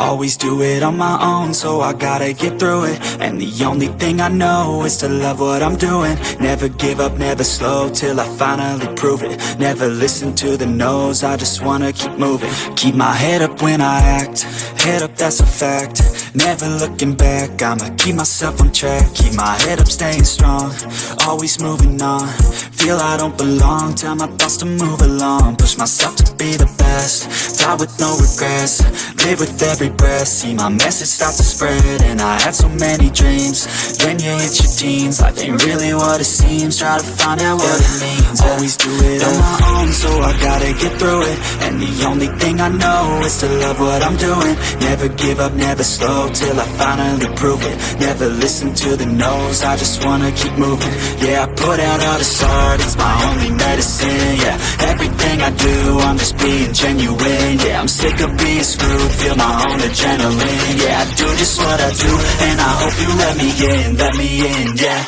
Always do it on my own, so I gotta get through it. And the only thing I know is to love what I'm doing. Never give up, never slow, till I finally prove it. Never listen to the no's, I just wanna keep moving. Keep my head up when I act, head up, that's a fact. Never looking back, I'ma keep myself on track. Keep my head up, staying strong, always moving on. Feel I don't belong, tell my thoughts to move along. Push myself to be the best, die with no regrets. Live with every breath, see my message start to spread. And I had so many dreams, then you hit your teens. Life ain't really what it seems, try to find out what it means. Always do it on my own, so I gotta get through it. And the only thing I know is to love what I'm doing. Never give up, never slow, till I finally prove it. Never listen to the no's, I just wanna keep moving. Yeah, I put out all this art, it's my only medicine. Yeah, everything I do, I'm just being genuine. Yeah, I'm sick of being screwed, feel my own adrenaline. Yeah, I do just what I do, and I hope you let me in, yeah.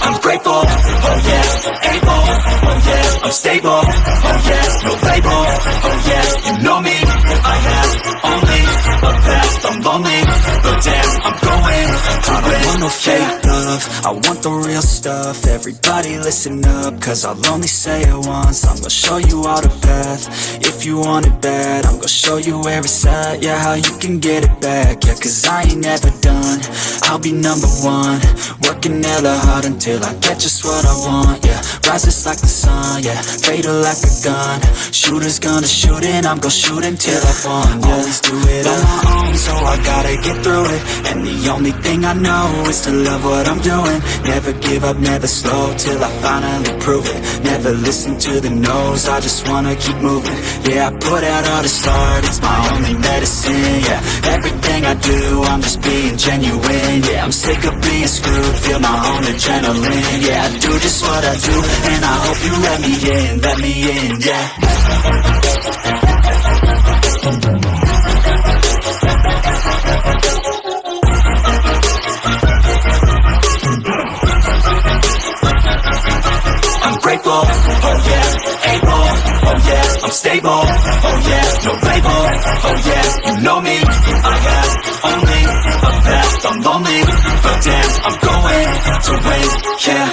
I'm grateful, oh yeah, able, oh yeah, I'm stable, oh yeah, no label, oh yeah, you know me, I have only a path, I'm lonely, but damn, I'm going to win. I don't want no fake love, I want the real stuff. Everybody listen up, cause I'll only say it once. I'm gonna show you all the path, if you want it bad. I'm gonna show you where it's at, yeah, how you can get it back. Yeah, cause I ain't never done, I'll be number one. Working hella hard until I get just what I want, yeah. Rises like the sun, yeah, fatal like a gun. Shooters gonna shoot and I'm gonna shoot until I won, yeah. Always do it on my own, so I gotta get through it. And the only thing I know is to love what I'm doing. Never give up, never slow, till I finally prove it. Never listen to the no's, I just wanna keep moving. Yeah, I put out all this art, it's my only medicine. Yeah, everything I do, I'm just being genuine. Yeah, I'm sick of being screwed, feel my own adrenaline. Yeah, I do just what I do, and I hope you let me in, yeah. I'm grateful, oh yeah, able, oh yeah, I'm stable, oh yeah, no label, oh yeah, you know me, I have only a path, I'm lonely, but damn, I'm going to win, yeah.